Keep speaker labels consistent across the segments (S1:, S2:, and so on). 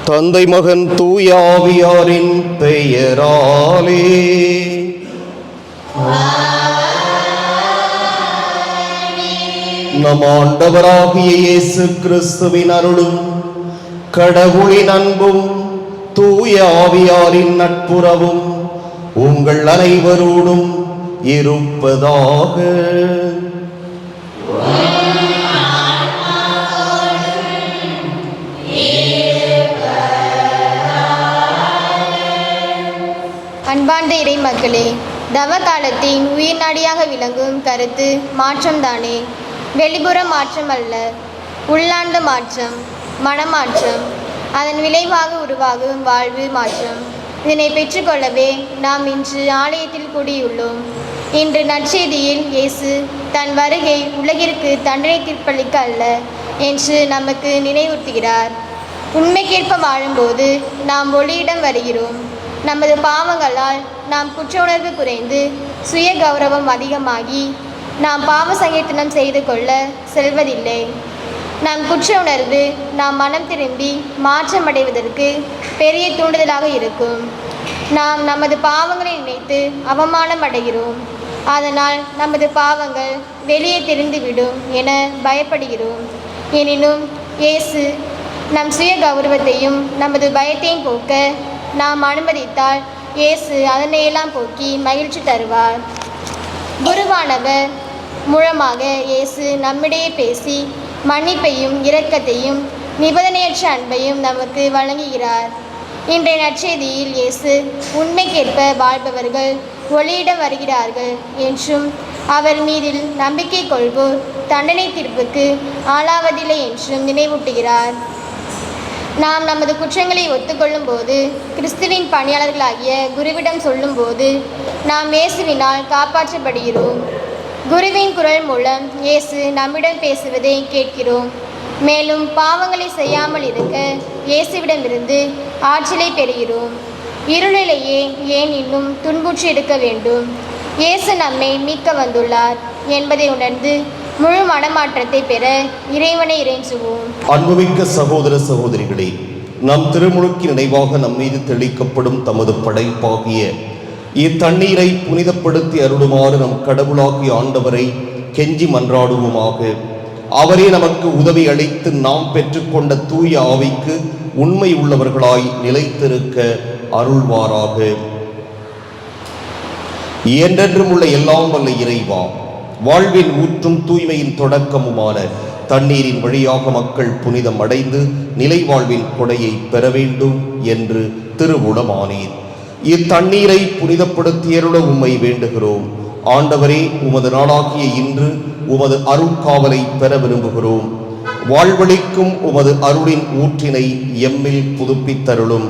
S1: தந்தை மகன் தூயாவியாரின் பெயராலே. நம் ஆண்டவராகிய இயேசு கிறிஸ்துவின் அருளும் கடவுளின் அன்பும் தூய ஆவியாரின் நட்புறவும் உங்கள் அனைவரோடும் இருப்பதாக.
S2: அன்பார்ந்த இறை மக்களே, தவ காலத்தின் உயிர் நாடியாக விளங்கும் கருத்து மாற்றம்தானே. வெளிப்புற மாற்றம் அல்ல, உள்ளார்ந்த மாற்றம், மனமாற்றம், அதன் விளைவாக உருவாகும் வாழ்வு மாற்றம். இதனை பெற்றுக்கொள்ளவே நாம் இன்று ஆலயத்தில் கூடியுள்ளோம். இன்று நற்செய்தியில் இயேசு தன் வருகை உலகிற்கு தண்டனை தீர்ப்பளிக்க அல்ல என்று நமக்கு நினைவூட்டுகிறார். உண்மைக்கேற்ப வாழும்போது நாம் ஒளியிடம் வருகிறோம். நமது பாவங்களால் நாம் குற்ற உணர்வு குறைந்து சுய கௌரவம் அதிகமாகி நாம் பாவ சங்கீர்த்தனம் செய்து கொள்ள செல்வதில்லை. நம் குற்ற உணர்வு நாம் மனம் திரும்பி மாற்றமடைவதற்கு பெரிய தூண்டுதலாக இருக்கும். நாம் நமது பாவங்களை நினைத்து அவமானம் அடைகிறோம். அதனால் நமது பாவங்கள் வெளியே தெரிந்துவிடும் என பயப்படுகிறோம். எனினும் இயேசு நம் சுய கௌரவத்தையும் நமது பயத்தையும் போக்க நாம் அனுமதித்தால் இயேசு அதனையெல்லாம் போக்கி மகிழ்ச்சி தருவார். குருவானவர் மூலமாக இயேசு நம்மிடையே பேசி மன்னிப்பையும் இரக்கத்தையும் நிபந்தனையற்ற அன்பையும் நமக்கு வழங்குகிறார். இன்றைய நற்செய்தியில் இயேசு உண்மைக்கேற்ப வாழ்பவர்கள் ஒளியிடம் வருகிறார்கள் என்றும் அவர் மீதில் நம்பிக்கை கொள்வோர் தண்டனை தீர்ப்புக்கு ஆளாவதில்லை என்றும் நினைவூட்டுகிறார். நாம் நமது குற்றங்களை ஒத்துக்கொள்ளும் போது, கிறிஸ்துவின் பணியாளர்களாகிய குருவிடம் சொல்லும்போது நாம் இயேசுவினால் காப்பாற்றப்படுகிறோம். குருவின் குரல் மூலம் இயேசு நம்மிடம் பேசுவதை கேட்கிறோம். மேலும் பாவங்களை செய்யாமல் இருக்க இயேசுவிடமிருந்து ஆற்றலை பெறுகிறோம். இருளிலேயே ஏன் இன்னும் துன்புற்று இருக்க வேண்டும்? இயேசு நம்மை மீட்க வந்துள்ளார் என்பதை உணர்ந்து முழு மனமாற்றத்தை பெற இறைவனை இறைஞ்சுவோம்.
S1: அன்புமிக்க சகோதர சகோதரிகளே, நம் திருமுழுக்கு நினைவாக நம் மீது தெளிக்கப்படும் தமது படைப்பாகிய இத்தண்ணீரை புனிதப்படுத்தி அருளுமாறு நம் கடவுளாகிய ஆண்டவரை கெஞ்சி மன்றாடுவோமாக. அவரே நமக்கு உதவி அளித்து நாம் பெற்றுக்கொண்ட தூய ஆவிக்கு உண்மை உள்ளவர்களாய் நிலைத்திருக்க அருள்வாராக. என்றென்றும் உள்ள எல்லாம் வல்ல இறைவா, வாழ்வின் ஊற்றும் தூய்மையின் தொடக்கமுமான தண்ணீரின் வழியாக மக்கள் புனிதம் அடைந்து நிலை வாழ்வின் கொடையை பெற வேண்டும் என்று திருவுளமானீர். இத்தண்ணீரை புனிதப்படுத்தியருள உம்மை வேண்டுகிறோம். ஆண்டவரே, உமது நாளாகிய இன்று உமது அருட்காவலை பெற விரும்புகிறோம். வாழ்வழிக்கும் உமது அருளின் ஊற்றினை எம்மில் புதுப்பித்தருளும்.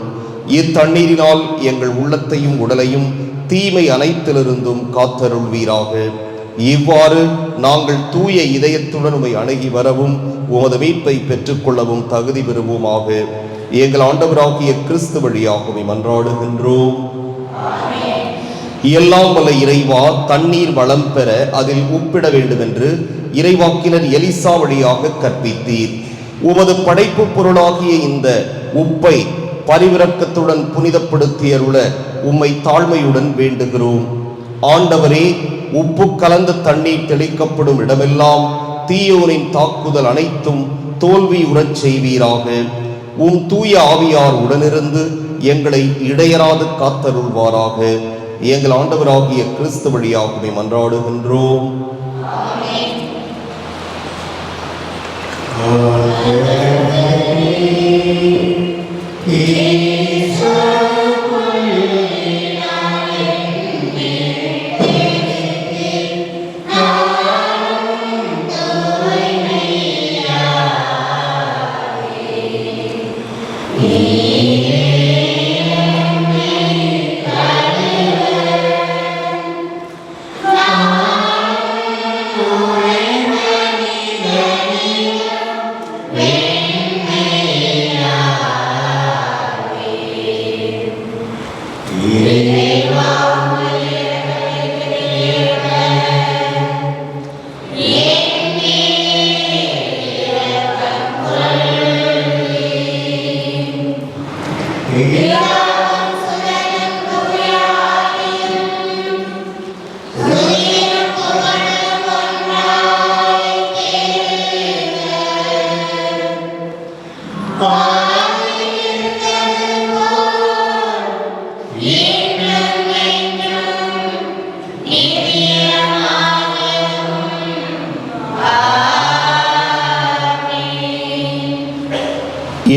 S1: இத்தண்ணீரினால் எங்கள் உள்ளத்தையும் உடலையும் தீமை அனைத்திலிருந்தும் காத்தருள்வீராக. இவ்வாறு நாங்கள் தூய இதயத்துடன் உம்மை அணுகி வரவும் உமது மீட்பை பெற்றுக்கொள்ளவும் தகுதி பெறுவோமாக. எங்கள் ஆண்டவராகிய கிறிஸ்து வழியாக உம்மை மன்றாடுகின்றோம். எல்லாம் வல்ல இறைவா, தண்ணீர் வளம் பெற அதில் உப்பிட வேண்டும் என்று இறைவாக்கினர் எலிசா வழியாக கற்பித்தீர். உமது படைப்பு பொருளாகிய இந்த உப்பை பரிவிரக்கத்துடன் புனிதப்படுத்தியருள உம்மை தாழ்மையுடன் வேண்டுகிறோம். ஆண்டவரே, உப்பு கலந்த தண்ணீர் தெளிக்கப்படும் இடமெல்லாம் தீயோனின் தாக்குதல் அனைத்தும் தோல்வி உறச் செய்வீராக. உம் தூய ஆவியார் உடனிருந்து எங்களை இடையராது காத்தருள்வாராக. எங்கள் ஆண்டவராகிய கிறிஸ்து வழியாகவே மன்றாடுகின்றோம்.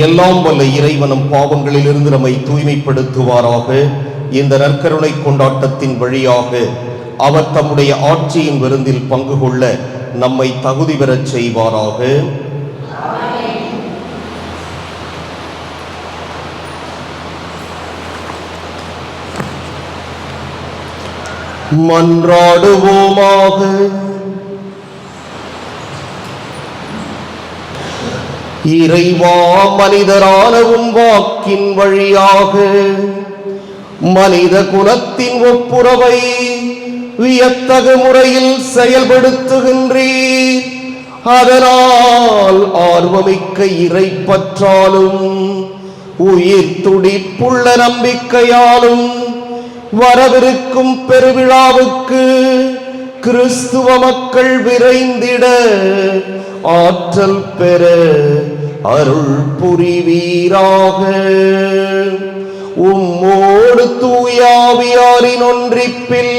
S1: எல்லாம் வல்ல இறைவனும் பாவங்களிலிருந்து நம்மை தூய்மைப்படுத்துவாராக. இந்த நற்கருணை கொண்டாட்டத்தின் வழியாக அவர் தம்முடைய ஆட்சியின் விருந்தில் பங்கு கொள்ள நம்மை தகுதி பெறச் செய்வாராக. மன்றாடுவோமாக. இறைவா, மனிதரானவும் வாக்கின் வழியாக மனித குலத்தின் ஒப்புரவை வியத்தகு முறையில் செயல்படுத்துகின்றீர். அதனால் ஆர்வமிக்க இறைப்பற்றாலும் உயிர் துடிப்புள்ள நம்பிக்கையாலும் வரவிருக்கும் பெருவிழாவுக்கு கிறிஸ்துவ மக்கள் விரைந்திட ஆற்றல் பெற அருள் புரிவீராக. உம்மோடு தூயாவியாரின் ஒன்றிப்பில்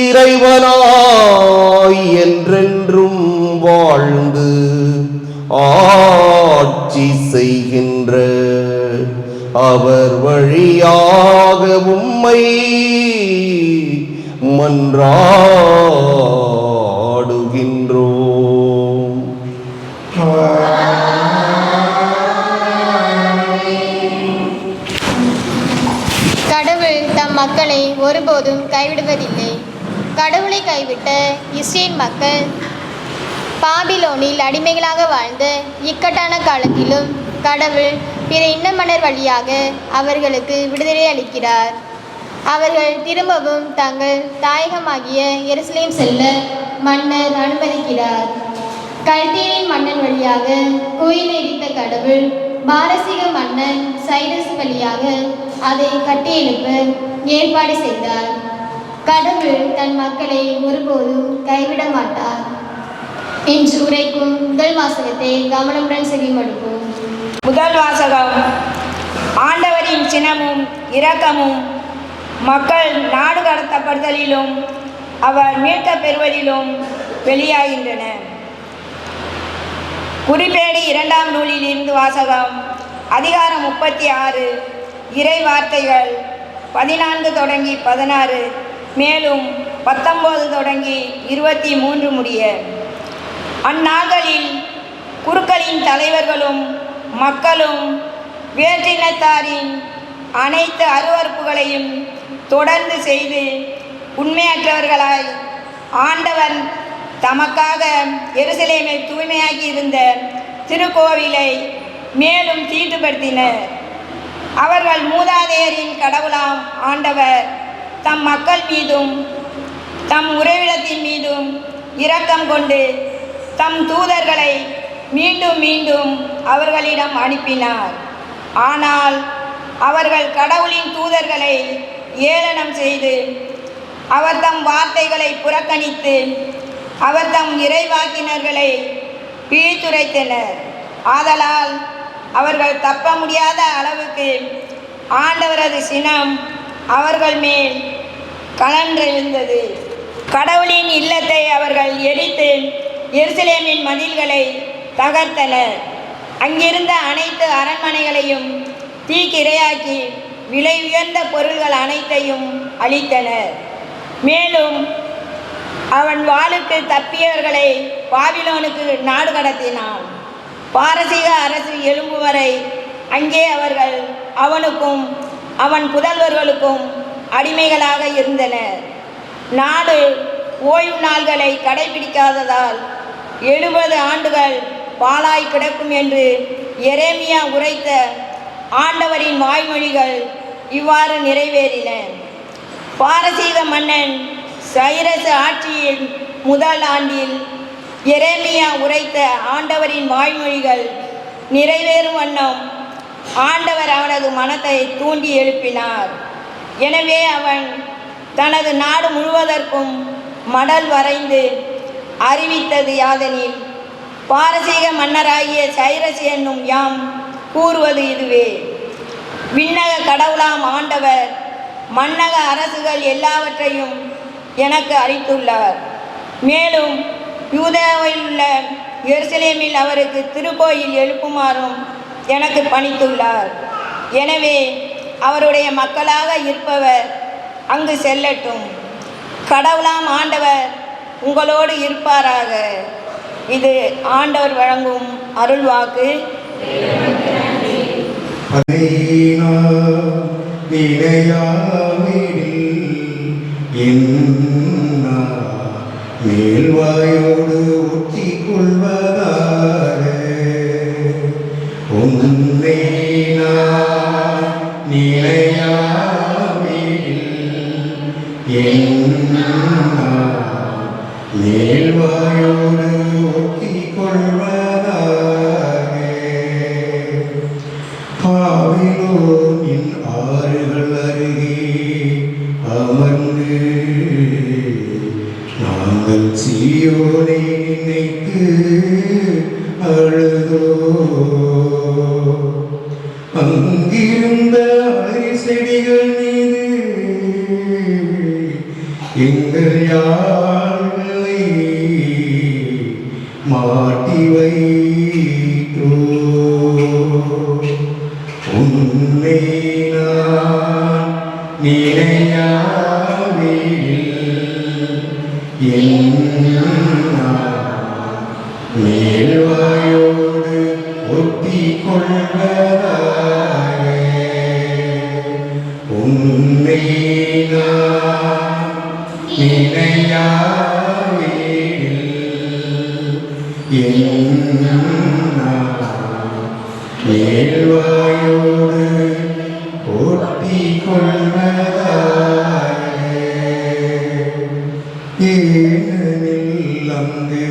S1: இறைவனாய் என்றென்றும் வாழ்ந்து ஆட்சி செய்கின்ற அவர் வழியாக உம்மை மன்றாடுகின்றோம்.
S2: கடவுள் தம் மக்களை ஒருபோதும் கைவிடுவதில்லை. கடவுளை கைவிட்ட இஸ்ரேல் மக்கள் பாபிலோனில் அடிமைகளாக வாழ்ந்த இக்கட்டான காலத்திலும் கடவுள் பிற இன்ன மன்னர் வழியாக அவர்களுக்கு விடுதலை அளிக்கிறார். அவர்கள் திரும்பவும் தங்கள் தாயகமாகிய எருசலேம் செல்ல மன்னர் அனுமதிக்கிறார். கல்தீரின் மன்னன் வழியாக கோயிலை இடித்த கடவுள் பாரசீக மன்னன் சைரஸ் வழியாக அதை கட்டியெழுப்ப ஏற்பாடு செய்தார். கடவுள் தன் மக்களை ஒருபோதும் கைவிட மாட்டார் என்று உரைக்கும் முதல் வாசகத்தை கவனமுடன் செவிமடுப்போம்.
S3: முதல் வாசகம். ஆண்டவரின் சினமும் இரக்கமும் மக்கள் நாடு கடத்தப்படுதலிலும் அவர் மீட்க பெறுவதிலும் வெளியாகின்றன. குறிப்பேடு 2ஆம் நூலில் இருந்து வாசகம். அதிகாரம் 36, இறை வார்த்தைகள் 14 தொடங்கி 16, மேலும் 19 தொடங்கி 23 முடிய. அந்நாள்களில் குருக்களின் தலைவர்களும் மக்களும் வேற்றினத்தாரின் அனைத்து அருவறுப்புகளையும் தொடர்ந்து செய்து உண்மையற்றவர்களாய் ஆண்டவர் தமக்காக எருசலேமை தூய்மையாக்கி இருந்த திருக்கோவிலை மேலும் தீட்டுப்படுத்தினர். அவர்கள் மூதாதையரின் கடவுளாம் ஆண்டவர் தம் மக்கள் மீதும் தம் உறைவிடத்தின் மீதும் இரக்கம் கொண்டு தம் தூதர்களை மீண்டும் மீண்டும் அவர்களிடம் அனுப்பினார். ஆனால் அவர்கள் கடவுளின் தூதர்களை ஏளனம் செய்து அவர் தம் வார்த்தைகளை புறக்கணித்து அவர் தம் இறைவாக்கினர்களை பிழித்துரைத்தனர். ஆதலால் அவர்கள் தப்ப முடியாத அளவுக்கு ஆண்டவரது சினம் அவர்கள் மேல் கலன்றெழுந்தது. கடவுளின் இல்லத்தை அவர்கள் எரித்து எருசலேமின் மதில்களை தகர்த்தனர். அங்கிருந்த அனைத்து அரண்மனைகளையும் தீக்கிரையாக்கி விலை உயர்ந்த பொருள்கள் அனைத்தையும் அளித்தனர். மேலும் அவன் வாளுக்கு தப்பியவர்களை பாபிலோனுக்கு நாடு கடத்தினான். பாரசீக அரசு எழும்பு வரை அங்கே அவர்கள் அவனுக்கும் அவன் புதல்வர்களுக்கும் அடிமைகளாக இருந்தனர். நாடு ஓய்வு நாள்களை கடைபிடிக்காததால் 70 ஆண்டுகள் பாழாய் கிடக்கும் என்று எரேமியா உரைத்த ஆண்டவரின் வாய்மொழிகள் இவ்வாறு நிறைவேறின. பாரசீக மன்னன் சைரஸ் ஆட்சியின் முதல் ஆண்டில் எரேமியா உரைத்த ஆண்டவரின் வாய்மொழிகள் நிறைவேறும் வண்ணம் ஆண்டவர் அவனது மனத்தை தூண்டி எழுப்பினார். எனவே அவன் தனது நாடு முழுவதற்கும் மடல் வரைந்து அறிவித்தது யாதெனில், பாரசீக மன்னராகிய சைரஸ் என்னும் யாம் கூறுவது இதுவே: விண்ணக கடவுளாம் ஆண்டவர் மன்னக அரசுகள் எல்லாவற்றையும் எனக்கு அளித்துள்ளார். மேலும் யூதேயாவில் உள்ள எருசலேமில் அவருக்கு திருக்கோயில் எழுப்புமாறும் எனக்கு பணித்துள்ளார். எனவே அவருடைய மக்களாக இருப்பவர் அங்கு செல்லட்டும். கடவுளாம் ஆண்டவர் உங்களோடு இருப்பாராக. இது ஆண்டவர் வழங்கும் அருள்வாக்கு.
S4: மேல்வாயோடு ஒட்டி கொள்வதாக உன்னை நான் மேல்வாயோடு ஒட்டி கொள்வதாக பாவிலோனின் ஆறுகள் அருகே அமர்ந்து நாங்கள் சீயோனை நினைத்து அழுதோ. அங்கிருந்த செடிகள் மீது எங்கள் யாழ்களை மாட்டி வைத்தோ. உன்னை நான் மேல்வாயோடு ஒட்டி கொள்வதாக உன்னை நான் மேல்வாயோடு ஒட்டி கொள்வதாக. ஏனெனில் அங்கு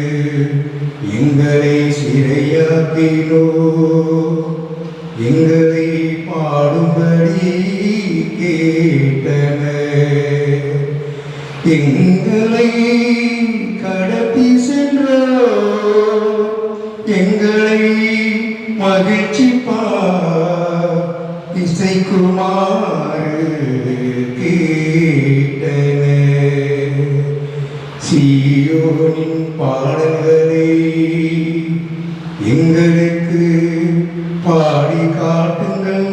S4: எங்களை சிறையாக்கினோ, எங்களை பாடும்படி கேட்டனர். எங்களை கடத்தி சென்றோ, எங்களை மகிழ்ச்சி இசைக்குமாறு கேட்டனர். சீயோனின் பாடல்களை எங்களுக்கு பாடி காட்டுங்கள்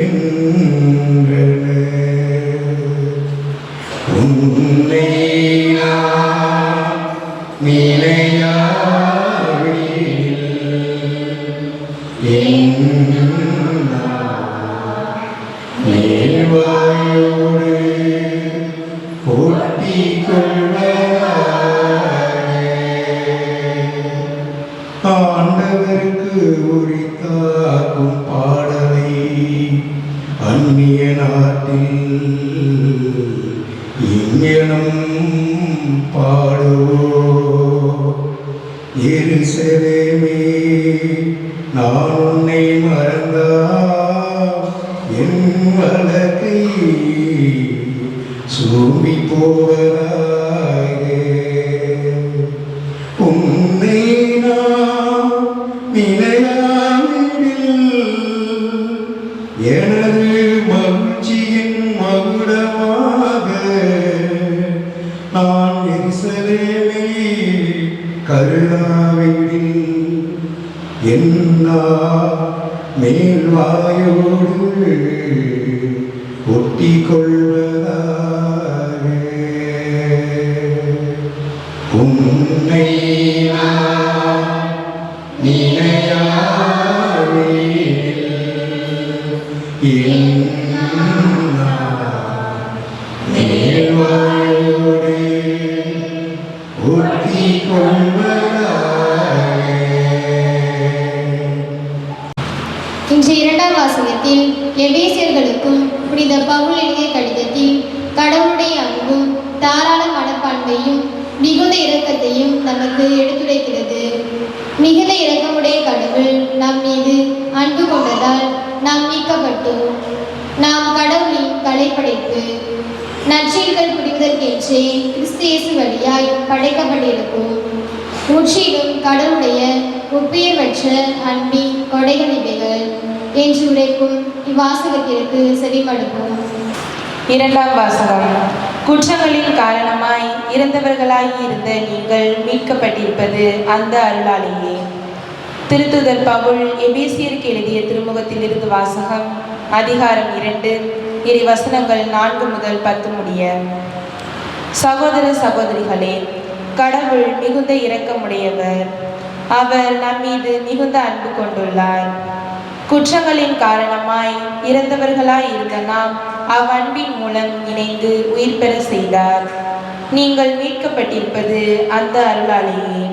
S4: என்றனர். உன்னை நான் மேல்வாயோடு ஒட்டி ஆண்டவருக்கு உரித்தாக்கும் பாடலை அந்நிய நாட்டில் இங்கனம் பாடுவோ. எருசலேமே, நான் உன்னை மறந்தா என் வழக்கை சூம்பி போவதாக. உன்னை நான் நிலையாவிடில் எனது மகிழ்ச்சியின் மகுடமாக நான் எருசலேமை கருணாவிடில் என்னா மேல்வாயோடு ஒட்டி கொள்வதாக. உன்னை மேல்வாயோடு ஒட்டி கொள்வதாக.
S2: இன்று இரண்டாம் வாசகத்தில் எபேசியர்களுக்கும் புனித பவுல் எழுதிய கடிதத்தில் கடவுளுடைய அன்பும் தாராள மனப்பான்மையும் மிகுந்த இரக்கத்தையும் நமக்கு எடுத்துரைக்கிறது. மிகுந்த இரக்கமுடைய கடவுள் நம் மீது அன்பு கொண்டதால் நாம் மீட்கப்பட்டோம். நாம் கடவுளின் கலைப்படைப்பு, நற்செயல்கள் புரிவதற்கென்றே கிறிஸ்து இயேசு வழியாய் படைக்கப்பட்டிருக்கும். முற்றிலும் கடவுளுடைய ஒப்பியவற்ற அன்பின் கொடைகள் இவைகள் என்று உரைக்கும் இவ்வாசகத்திற்கு செவிமடுப்போம்.
S5: இரண்டாம் வாசகம். குற்றங்களின் காரணமாய் இறந்தவர்களாகி இருந்த நீங்கள் மீட்கப்பட்டிருப்பது அந்த அருளாலேயே. திருத்துதர் பவுல் எபேசியருக்கு எழுதிய திருமுகத்திலிருந்து வாசகம். அதிகாரம் 2, இறை வசனங்கள் 4 முதல் 10 முடிய. சகோதர சகோதரிகளே, கடவுள் மிகுந்த இரக்கமுடையவர். அவர் நம்மீது மிகுந்த அன்பு கொண்டுள்ளார். குற்றங்களின் காரணமாய் இறந்தவர்களாய் இருந்த நாம் அவ்வன்பின் மூலம் இணைந்து உயிர் பெற செய்தார். நீங்கள் மீட்கப்பட்டிருப்பது அந்த அருளாலேயே.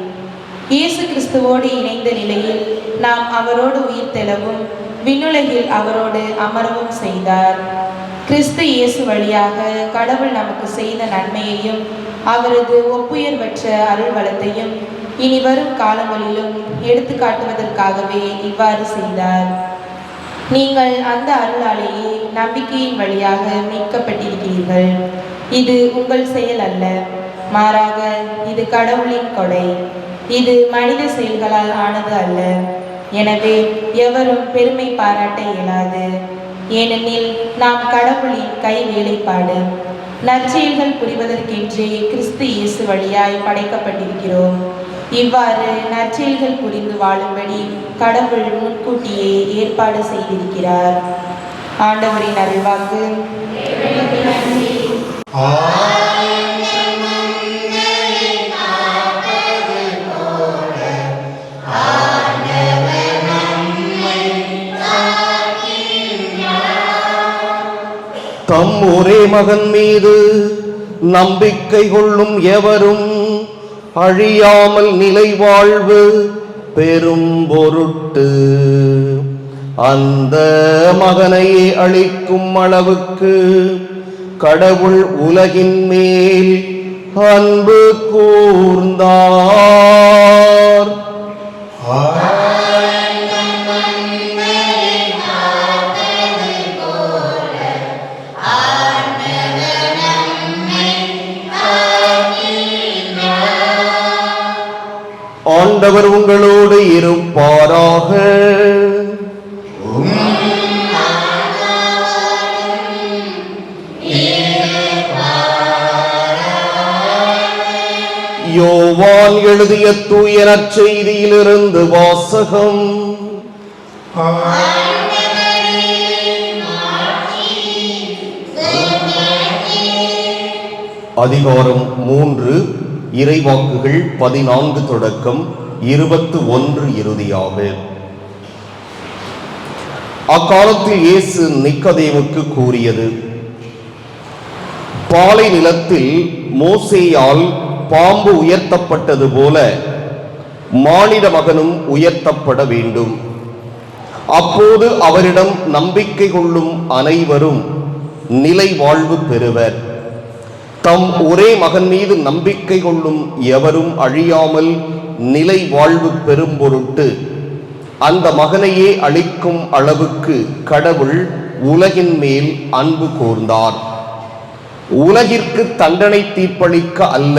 S5: இயேசு கிறிஸ்துவோடு இணைந்த நிலையில் நாம் அவரோடு உயிர் தெழவும் விண்ணுலகில் அவரோடு அமரவும் செய்தார். கிறிஸ்து இயேசு வழியாக கடவுள் நமக்கு செய்த நன்மையையும் அவரது ஒப்புயர்வற்ற அருள் வளத்தையும் இனி வரும் காலங்களிலும் எடுத்து காட்டுவதற்காகவே இவ்வாறு செய்தார். நீங்கள் அந்த அருளாலேயே நம்பிக்கையின் வழியாக மீட்கப்பட்டிருக்கிறீர்கள். இது உங்கள் செயல் அல்ல, மாறாக இது கடவுளின் கொடை. இது மனித செயல்களால் ஆனது அல்ல. எனவே எவரும் பெருமை பாராட்ட இயலாது. ஏனெனில் நாம் கடவுளின் கை வேலைப்பாடு, நற்செயல்கள் புரிவதற்கென்றே கிறிஸ்து இயேசு வழியாய் படைக்கப்பட்டிருக்கிறோம். இவ்வாறு நற்செயல்கள் புரிந்து வாழும்படி கடவுள் முன்கூட்டியே ஏற்பாடு செய்திருக்கிறார். ஆண்டவரின் அருள்வாக்கு.
S1: தம் ஒரே மகன் மீது நம்பிக்கை கொள்ளும் எவரும் அழியாமல் நிலை வாழ்வு பெரும் பொருட்டு அந்த மகனையே அளிக்கும் அளவுக்கு கடவுள் உலகின் மேல் அன்பு கூர்ந்தார். ஆண்டவர் உங்களோடு இருப்பாராக. யோவான் எழுதிய தூய நற்செய்தியிலிருந்து வாசகம். அதிகாரம் 3, இறைவாக்குகள் 14 தொடக்கம் 21 இறுதியாக. அக்காலத்தில் இயேசு நிக்கதேமுக்கு கூறியது: பாலை நிலத்தில் மோசேயால் பாம்பு உயர்த்தப்பட்டது போல மானிட மகனும் உயர்த்தப்பட வேண்டும். அப்போது அவரிடம் நம்பிக்கை கொள்ளும் அனைவரும் நிலை வாழ்வு பெறுவர். தம் ஒரே மகன் மீது நம்பிக்கை கொள்ளும் எவரும் அழியாமல் நிலை வாழ்வு பெறும் பொருட்டு அந்த மகனையே அளிக்கும் அளவுக்கு கடவுள் உலகின் மேல் அன்பு கூர்ந்தார். உலகிற்கு தண்டனை தீர்ப்பளிக்க அல்ல,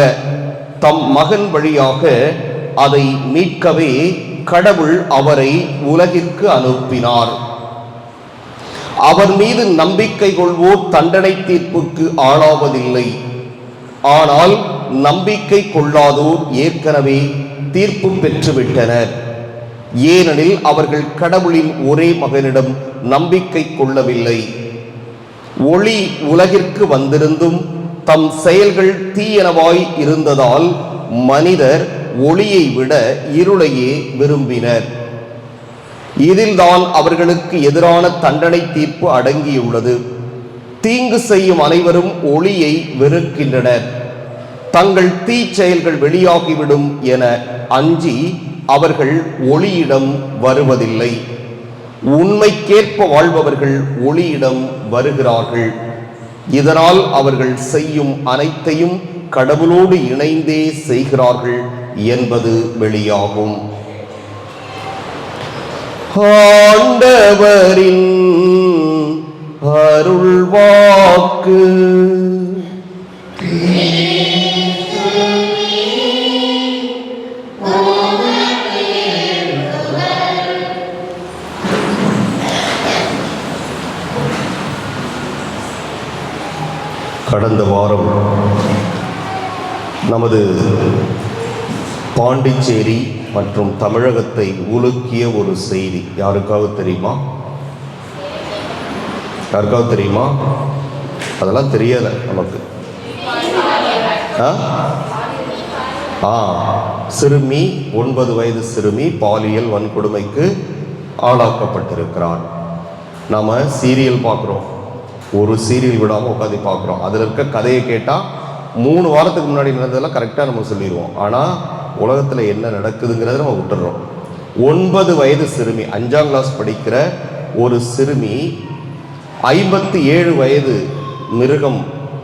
S1: தம் மகன் வழியாக அதை மீட்கவே கடவுள் அவரை உலகிற்கு அனுப்பினார். அவர் மீது நம்பிக்கை கொள்வோர் தண்டனை தீர்ப்புக்கு ஆளாவதில்லை. ஆனால் நம்பிக்கை கொள்ளாதோர் ஏற்கனவே தீர்ப்பு பெற்றுவிட்டனர். ஏனெனில் அவர்கள் கடவுளின் ஒரே மகனிடம் நம்பிக்கை கொள்ளவில்லை. ஒளி உலகிற்கு வந்திருந்தும் தம் செயல்கள் தீயனவாய் இருந்ததால் மனிதர் ஒளியை விட இருளையே விரும்பினர். இதில்தான் அவர்களுக்கு எதிரான தண்டனை தீர்ப்பு அடங்கியுள்ளது. தீங்கு செய்யும் அனைவரும் ஒளியை வெறுக்கின்றனர். தங்கள் தீ செயல்கள் வெளியாகிவிடும் என அஞ்சி அவர்கள் ஒளியிடம் வருவதில்லை. உண்மைக்கேற்ப வாழ்பவர்கள் ஒளியிடம் வருகிறார்கள். இதனால் அவர்கள் செய்யும் அனைத்தையும் கடவுளோடு இணைந்தே செய்கிறார்கள் என்பது வெளியாகும். ஆண்டவரின் அருள்வாக்கு. கடந்த வாரம் நமது பாண்டிச்சேரி மற்றும் தமிழகத்தை உலுக்கிய ஒரு செய்தி. யாருக்காவது தெரியுமா? யாருக்காவது தெரியுமா? அதெல்லாம் தெரியலை நமக்கு. சிறுமி, 9 வயது சிறுமி பாலியல் வன்கொடுமைக்கு ஆளாக்கப்பட்டிருக்கிறார். நாம் சீரியல் பார்க்குறோம், ஒரு சீரியல் விடாமல் உட்காந்து பார்க்குறோம். அதில் இருக்க கதையை கேட்டால் 3 வாரத்துக்கு முன்னாடி நடந்ததெல்லாம் கரெக்டாக நம்ம சொல்லிடுவோம். ஆனால் உலகத்தில் என்ன நடக்குதுங்கிறத நம்ம விட்டுடுறோம். 9 வயது சிறுமி, 5ஆம் கிளாஸ் படிக்கிற ஒரு சிறுமி 57 வயது மிருகம்,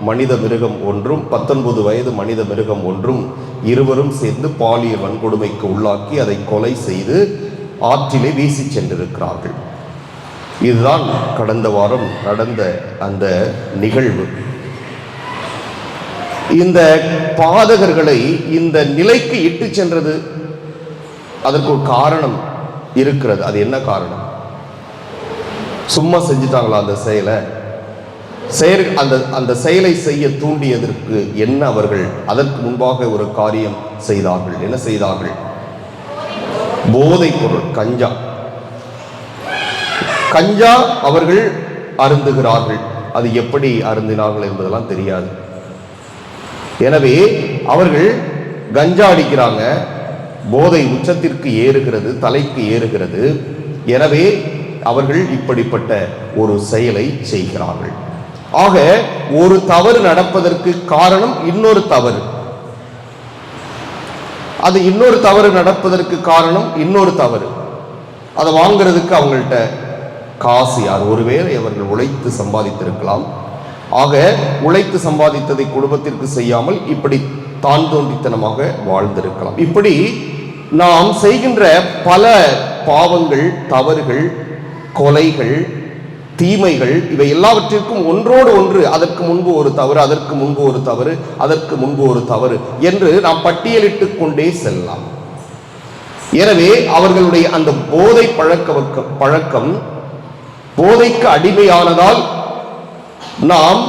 S1: மனித மிருகம் ஒன்றும் 19 வயது மனித மிருகம் ஒன்றும் இருவரும் சேர்ந்து பாலியல் வன்கொடுமைக்கு உள்ளாக்கி அதை கொலை செய்து ஆற்றிலே வீசி சென்றிருக்கிறார்கள். இதுதான் கடந்த வாரம் நடந்த அந்த நிகழ்வு. இந்த பாதகர்களை இந்த நிலைக்கு இட்டு சென்றது, அதற்கு ஒரு காரணம் இருக்கிறது. அது என்ன காரணம்? சும்மா செஞ்சுட்டாங்களா அந்த செயலை? அந்த செயலை செய்ய தூண்டியதற்கு என்ன அவர்கள் அதற்கு முன்பாக ஒரு காரியம் செய்தார்கள். என்ன செய்தார்கள்? போதைப் பொருள், கஞ்சா அவர்கள் அருந்துகிறார்கள். அது எப்படி அருந்தினார்கள் என்பதெல்லாம் தெரியாது. எனவே அவர்கள் கஞ்சா அடிக்கிறாங்க, போதை உச்சத்திற்கு ஏறுகிறது, தலைக்கு ஏறுகிறது. எனவே அவர்கள் இப்படிப்பட்ட ஒரு செயலை செய்கிறார்கள். ஆக ஒரு தவறு நடப்பதற்கு காரணம் இன்னொரு தவறு, அது இன்னொரு தவறு நடப்பதற்கு காரணம் இன்னொரு தவறு. அதை வாங்கிறதுக்கு அவங்கள்ட்ட காசு யார்? ஒருவேளை அவர்கள் உழைத்து சம்பாதித்திருக்கலாம். ஆக உழைத்து சம்பாதித்ததை குடும்பத்திற்கு செய்யாமல் இப்படி தான் தோன்றித்தனமாக வாழ்ந்திருக்கலாம். இப்படி நாம் செய்கின்ற பல பாவங்கள், தவறுகள், கொலைகள், தீமைகள், இவை எல்லாவற்றிற்கும் ஒன்றோடு ஒன்று அதற்கு முன்பு ஒரு தவறு, அதற்கு முன்பு ஒரு தவறு, அதற்கு முன்பு ஒரு தவறு என்று நாம் பட்டியலிட்டு கொண்டே செல்லலாம். எனவே அவர்களுடைய அந்த போதை பழக்கம் போதைக்கு அடிமையானதால் நாம்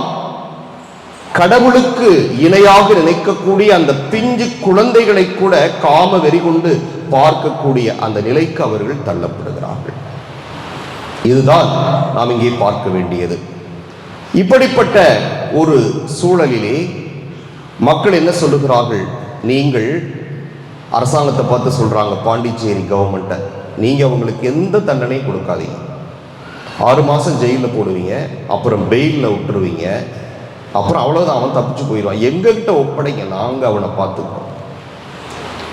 S1: கடவுளுக்கு இணையாக நினைக்கக்கூடிய அந்த பிஞ்சு குழந்தைகளை கூட காம வெறி கொண்டு பார்க்கக்கூடிய அந்த நிலைக்கு அவர்கள் தள்ளப்படுகிறார்கள். இதுதான் நாம் இங்கே பார்க்க வேண்டியது. இப்படிப்பட்ட ஒரு சூழலிலே மக்கள் என்ன சொல்லுகிறார்கள்? நீங்கள் அரசாங்கத்தை பார்த்து சொல்றாங்க, பாண்டிச்சேரி கவர்மெண்ட்டை, நீங்க அவங்களுக்கு எந்த தண்டனையும் கொடுக்காதீங்க, 6 மாதம் ஜெயிலில் போடுவீங்க, அப்புறம் பெயிலில் விட்டுருவீங்க, அப்புறம் அவ்வளோதான், அவன் தப்பிச்சு போயிடுவான், எங்கள்கிட்ட ஒப்படைங்க, நாங்கள் அவனை பார்த்துக்கிறோம்,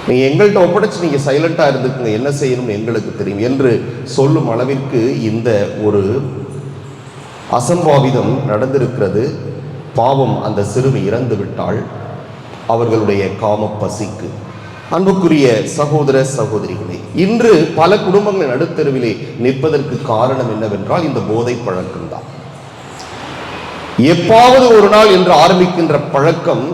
S1: நீங்கள் எங்கள்கிட்ட ஒப்படைச்சு நீங்கள் சைலண்டாக இருந்துக்குங்க, என்ன செய்யணும்னு எங்களுக்கு தெரியும் என்று சொல்லும் அளவிற்கு இந்த ஒரு அசம்பாவிதம் நடந்திருக்கிறது. பாவம், அந்த சிறுமி இறந்து விட்டாள் அவர்களுடைய காம பசிக்கு. அன்புக்குரிய சகோதர சகோதரிகளே, இன்று பல குடும்பங்கள் நடுத்தருவிலே நிற்பதற்கு காரணம் என்னவென்றால் இந்த போதை பழக்கம்தான். எப்பாவது ஒரு நாள் என்று ஆரம்பிக்கின்ற பழக்கம்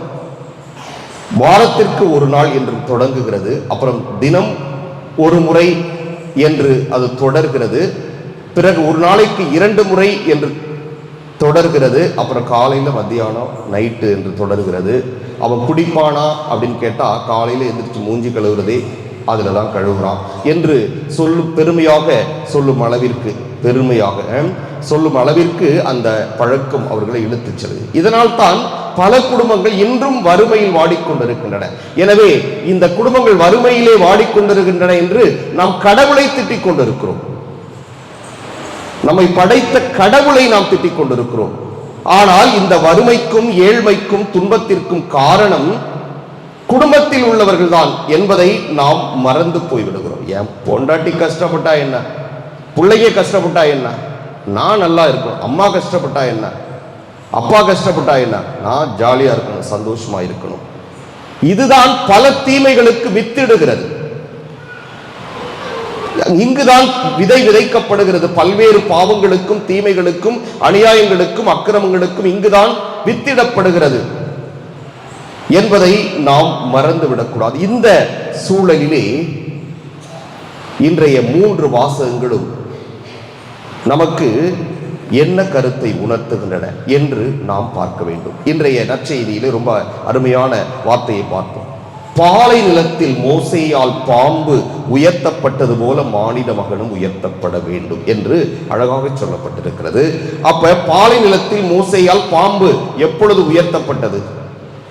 S1: வாரத்திற்கு ஒரு நாள் என்று தொடங்குகிறது, அப்புறம் தினம் ஒரு முறை என்று அது தொடர்கிறது, பிறகு ஒரு நாளைக்கு 2 முறை என்று தொடர்கிறது, அப்புறம் காலையில் மத்தியானம் நைட்டு என்று தொடர்கிறது. அவன் குடிப்பானா அப்படின்னு கேட்டால் காலையில் எந்திரிச்சு மூஞ்சி கழுவுறதே அதில் தான் கழுவுறான் என்று பெருமையாக சொல்லும் அளவிற்கு அந்த பழக்கம் அவர்களை இழுத்துச் செல்லுது. இதனால் தான் பல குடும்பங்கள் இன்றும் வறுமையில் வாடிக்கொண்டிருக்கின்றன. எனவே இந்த குடும்பங்கள் வறுமையிலே வாடிக்கொண்டிருக்கின்றன என்று நாம் கடவுளை திட்டிக் கொண்டிருக்கிறோம், நம்மை படைத்த கடவுளை நாம் திட்டிக் கொண்டிருக்கிறோம். ஆனால் இந்த வறுமைக்கும் ஏழ்மைக்கும் துன்பத்திற்கும் காரணம் குடும்பத்தில் உள்ளவர்கள் தான் என்பதை நாம் மறந்து போய்விடுகிறோம். என் பொண்டாட்டி கஷ்டப்பட்டா என்ன, பிள்ளைங்க கஷ்டப்பட்டா என்ன, நான் நல்லா இருக்கணும், அம்மா கஷ்டப்பட்டா என்ன, அப்பா கஷ்டப்பட்டா என்ன, நான் ஜாலியா இருக்கணும், சந்தோஷமா இருக்கணும். இதுதான் பல தீமைகளுக்கு வித்திடுகிறது. இங்குதான் விதை விதைக்கப்படுகிறது. பல்வேறு பாவங்களுக்கும் தீமைகளுக்கும் அநியாயங்களுக்கும் அக்கிரமங்களுக்கும் இங்குதான் வித்திடப்படுகிறது என்பதை நாம் மறந்துவிடக்கூடாது. இந்த சூழலிலே இன்றைய 3 வாசகங்களும் நமக்கு என்ன கருத்தை உணர்த்துகின்றன என்று நாம் பார்க்க வேண்டும். இன்றைய நற்செய்தியிலே ரொம்ப அருமையான வார்த்தையை பார்ப்போம். பாலை நிலத்தில் மோசேயால் பாம்பு உயர்த்தப்பட்டது போல மானிட மகனும் உயர்த்தப்பட வேண்டும் என்று அழகாக சொல்லப்பட்டிருக்கிறது. அப்ப பாலை நிலத்தில் மோசேயால் பாம்பு எப்பொழுது உயர்த்தப்பட்டது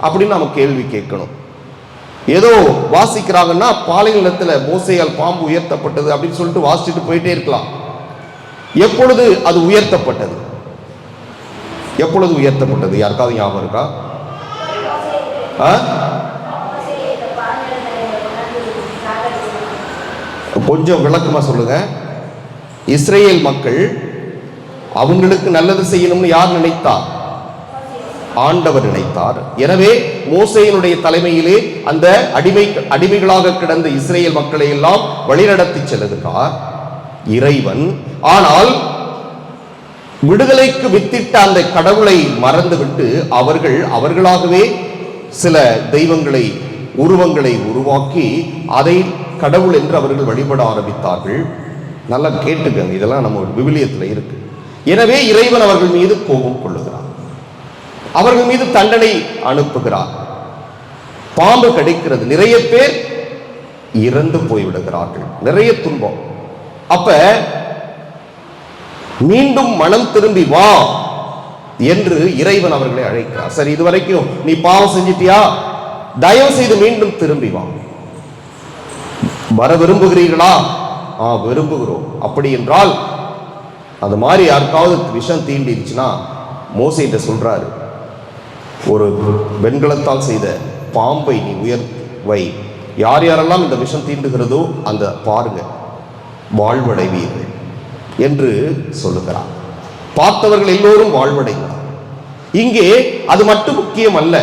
S1: அப்படின்னு நம்ம கேள்வி கேட்கணும். ஏதோ வாசிக்கிறாங்கன்னா பாலை நிலத்துல மோசேயால் பாம்பு உயர்த்தப்பட்டது அப்படின்னு சொல்லிட்டு வாசிச்சுட்டு போயிட்டே இருக்கலாம். எப்பொழுது அது உயர்த்தப்பட்டது? எப்பொழுது உயர்த்தப்பட்டது? யாருக்காவது ஞாபகம் இருக்கா? கொஞ்சம் விளக்கமா சொல்லுங்க. இஸ்ரேல் மக்கள் அவங்களுக்கு நல்லது செய்யணும்னு யார் நினைத்தார்? ஆண்டவர் நினைத்தார். எனவே மோசேயினுடைய தலைமையிலே அந்த அடிமைகளாக கிடந்த இஸ்ரேல் மக்களை எல்லாம் வழிநடத்தி செல்லுகிறார் இறைவன். ஆனால் விடுதலைக்கு வித்திட்ட அந்த கடவுளை மறந்துவிட்டு அவர்களாகவே சில தெய்வங்களை உருவங்களை உருவாக்கி அதை கடவுள் என்று அவர்கள் வழிபட ஆரம்பித்தார்கள். நல்லா கேட்டுக்கங்க, இதெல்லாம் நம்ம விவிலியத்தில் இருக்கு. எனவே இறைவன் அவர்கள் மீது கோபம் கொள்ளுகிறார், அவர்கள் மீது தண்டனை அனுப்புகிறார். பாம்பு கடிக்கிறது, நிறைய பேர் இறந்து போய்விடுகிறார்கள், நிறைய துன்பம். அப்ப மீண்டும் மனம் திரும்பி வா என்று இறைவன் அவர்களை அழைக்கிறார். சரி, இதுவரைக்கும் நீ பாவம் செஞ்சிட்டியா? தயவு செய்து மீண்டும் திரும்பி வா. வர விரும்புகிறீர்களா? விரும்புகிறோம். அப்படி என்றால் அது மாதிரி யாருக்காவது விஷம் தீண்டிருச்சுன்னா மோசேட்ட சொல்றாரு, ஒரு வெண்கலத்தால் செய்த பாம்பை நீ வை, யார் யாரெல்லாம் இந்த விஷம் தீண்டுகிறதோ அந்த பாருங்க வாழ்வடைவீர்கள் என்று சொல்லுகிறார். பார்த்தவர்கள் எல்லோரும் வாழ்வடைகிறார். இங்கே அது மட்டும் முக்கியம் அல்ல,